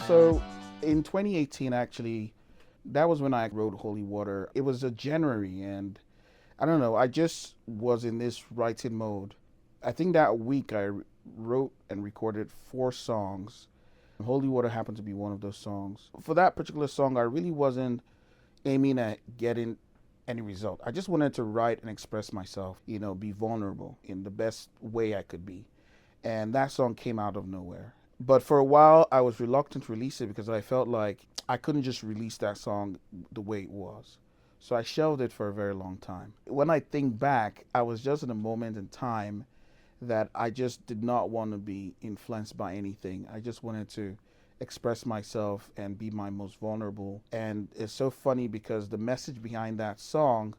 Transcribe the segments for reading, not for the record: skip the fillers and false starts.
So in 2018, actually, that was when I wrote Holy Water. It was a January, and I don't know, I just was in this writing mode. I think that week I wrote and recorded 4 songs. Holy Water happened to be one of those songs. For that particular song, I really wasn't aiming at getting any result. I just wanted to write and express myself, be vulnerable in the best way I could be. And that song came out of nowhere. But for a while, I was reluctant to release it because I felt like I couldn't just release that song the way it was. So I shelved it for a very long time. When I think back, I was just in a moment in time that I just did not want to be influenced by anything. I just wanted to express myself and be my most vulnerable. And it's so funny because the message behind that song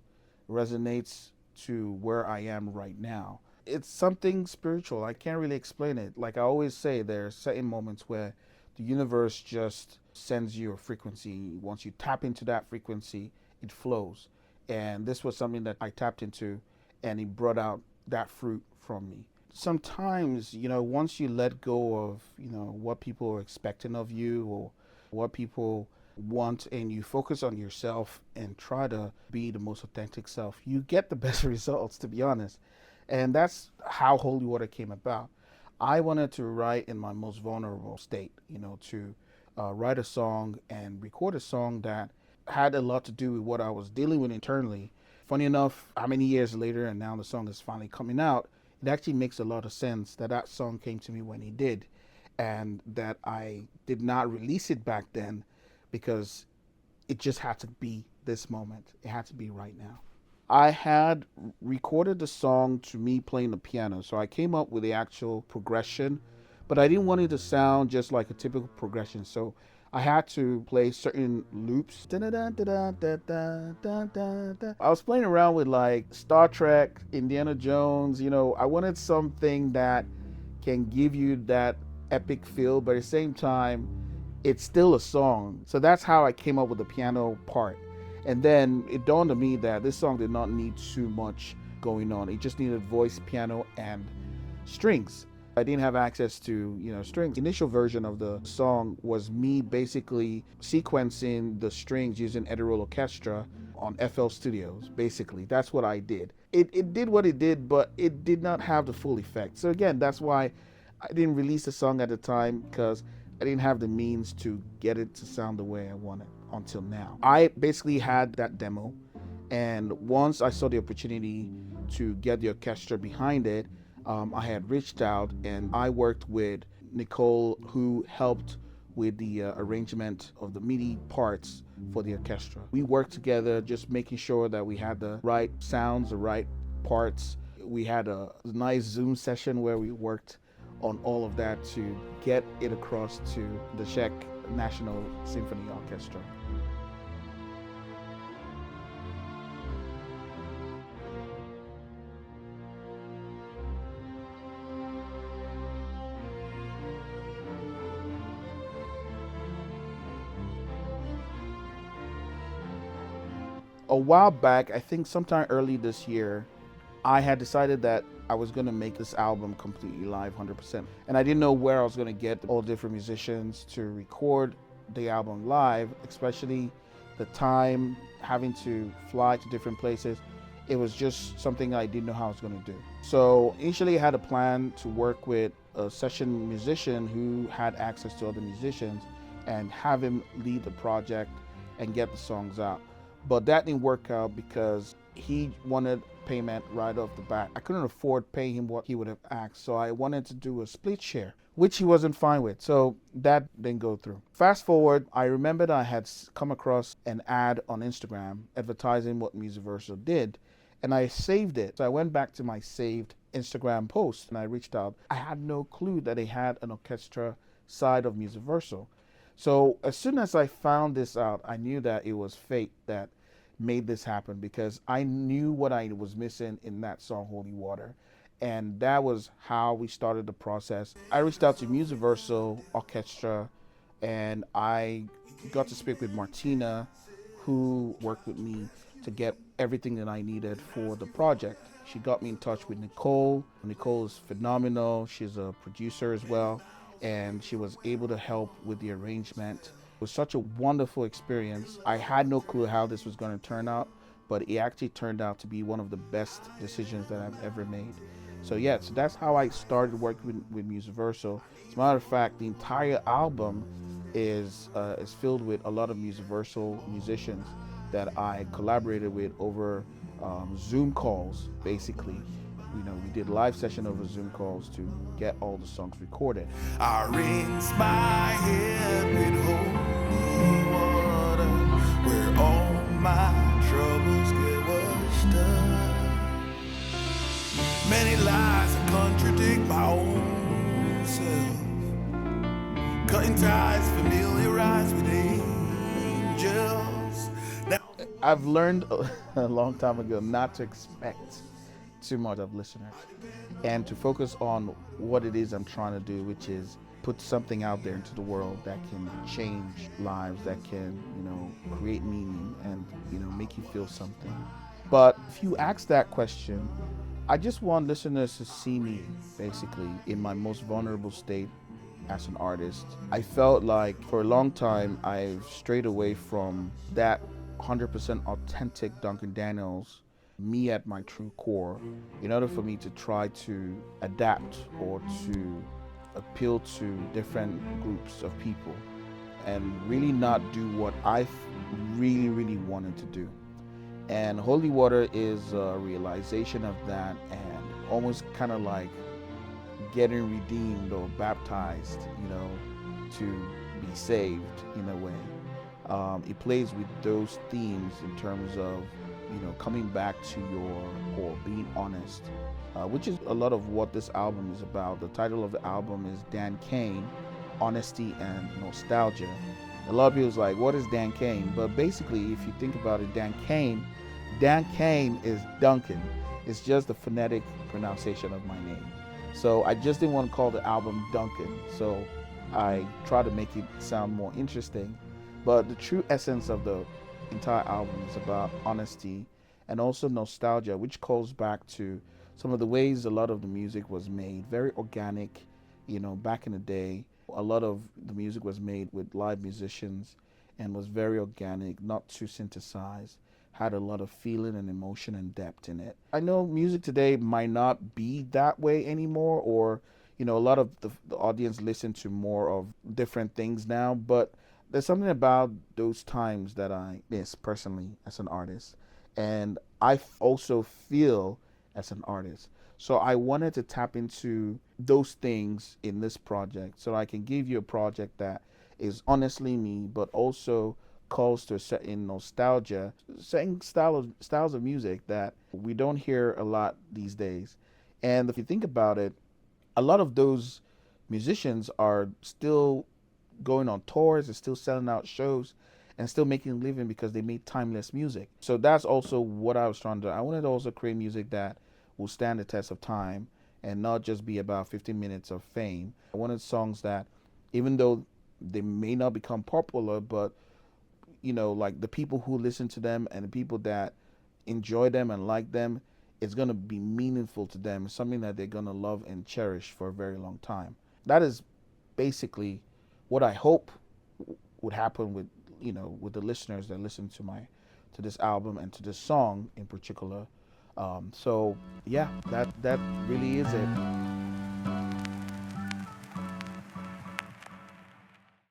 resonates to where I am right now. It's something spiritual. I can't really explain it. Like I always say, there are certain moments where the universe just sends you a frequency. Once you tap into that frequency, it flows. And this was something that I tapped into, and it brought out that fruit from me. Sometimes, once you let go of, what people are expecting of you or what people want, and you focus on yourself and try to be the most authentic self, you get the best results, to be honest. And that's how Holy Water came about. I wanted to write in my most vulnerable state, to write a song and record a song that had a lot to do with what I was dealing with internally. Funny enough, how many years later, and now the song is finally coming out, it actually makes a lot of sense that that song came to me when it did, and that I did not release it back then because it just had to be this moment. It had to be right now. I had recorded the song to me playing the piano, so I came up with the actual progression, but I didn't want it to sound just like a typical progression, so I had to play certain loops. I was playing around with like Star Trek, Indiana Jones. I wanted something that can give you that epic feel, but at the same time, it's still a song. So that's how I came up with the piano part. And then it dawned on me that this song did not need too much going on. It just needed voice, piano, and strings. I didn't have access to, strings. The initial version of the song was me basically sequencing the strings using Edirol Orchestra on FL Studios. Basically, that's what I did. It did what it did, but it did not have the full effect. So again, that's why I didn't release the song at the time, because I didn't have the means to get it to sound the way I wanted until now. I basically had that demo, and once I saw the opportunity to get the orchestra behind it, I had reached out and I worked with Nicole, who helped with the arrangement of the MIDI parts for the orchestra. We worked together, just making sure that we had the right sounds, the right parts. We had a nice Zoom session where we worked on all of that to get it across to the Czech National Symphony Orchestra. A while back, I think sometime early this year, I had decided that I was going to make this album completely live 100%. And I didn't know where I was going to get all different musicians to record the album live, especially the time having to fly to different places. It was just something I didn't know how I was going to do. So initially I had a plan to work with a session musician who had access to other musicians and have him lead the project and get the songs out. But that didn't work out because he wanted payment right off the bat. I couldn't afford paying him what he would have asked, so I wanted to do a split share, which he wasn't fine with. So that didn't go through. Fast forward, I remembered I had come across an ad on Instagram advertising what Musiversal did, and I saved it. So I went back to my saved Instagram post and I reached out. I had no clue that they had an orchestra side of Musiversal. So as soon as I found this out, I knew that it was fate that made this happen, because I knew what I was missing in that song Holy Water. And that was how we started the process. I reached out to Musiversal Orchestra and I got to speak with Martina, who worked with me to get everything that I needed for the project. She got me in touch with Nicole. Nicole is phenomenal. She's a producer as well. and she was able to help with the arrangement. It was such a wonderful experience. I had no clue how this was going to turn out, but it actually turned out to be one of the best decisions that I've ever made. So yeah, so that's how I started working with Musiversal. As a matter of fact, the entire album is filled with a lot of Musiversal musicians that I collaborated with over Zoom calls. Basically, we did live session over Zoom calls to get all the songs recorded. I rinse my head with holy water, where all my troubles get washed up. Many lies that contradict my own self, cutting ties, familiarize with angels. Now I've learned a long time ago not to expect too much of listeners and to focus on what it is I'm trying to do, which is put something out there into the world that can change lives, that can, create meaning and, make you feel something. But if you ask that question, I just want listeners to see me basically in my most vulnerable state as an artist. I felt like for a long time I've strayed away from that 100% authentic Duncan Daniels, me at my true core, in order for me to try to adapt or to appeal to different groups of people and really not do what I really, really wanted to do. And Holy Water is a realization of that, and almost kind of like getting redeemed or baptized, to be saved in a way. It plays with those themes in terms of, coming back to your core, being honest, which is a lot of what this album is about. The title of the album is Dan Kane, Honesty and Nostalgia. A lot of people's like, what is Dan Kane? But basically, if you think about it, Dan Kane is Duncan. It's just the phonetic pronunciation of my name. So I just didn't want to call the album Duncan. So I tried to make it sound more interesting. But the true essence of the entire album is about honesty and also nostalgia, which calls back to some of the ways a lot of the music was made. Very organic, back in the day. A lot of the music was made with live musicians and was very organic, not too synthesized, had a lot of feeling and emotion and depth in it. I know music today might not be that way anymore, or, a lot of the audience listen to more of different things now, but there's something about those times that I miss personally as an artist. And I also feel as an artist. So I wanted to tap into those things in this project so I can give you a project that is honestly me, but also calls to a certain nostalgia, certain styles of music that we don't hear a lot these days. And if you think about it, a lot of those musicians are still going on tours and still selling out shows and still making a living because they made timeless music. So that's also what I was trying to do. I wanted to also create music that will stand the test of time and not just be about 15 minutes of fame. I wanted songs that, even though they may not become popular, but like the people who listen to them and the people that enjoy them and like them, it's going to be meaningful to them, something that they're going to love and cherish for a very long time. That is basically what I hope would happen with with the listeners that listen to this album and to this song in particular. So yeah, that really is it.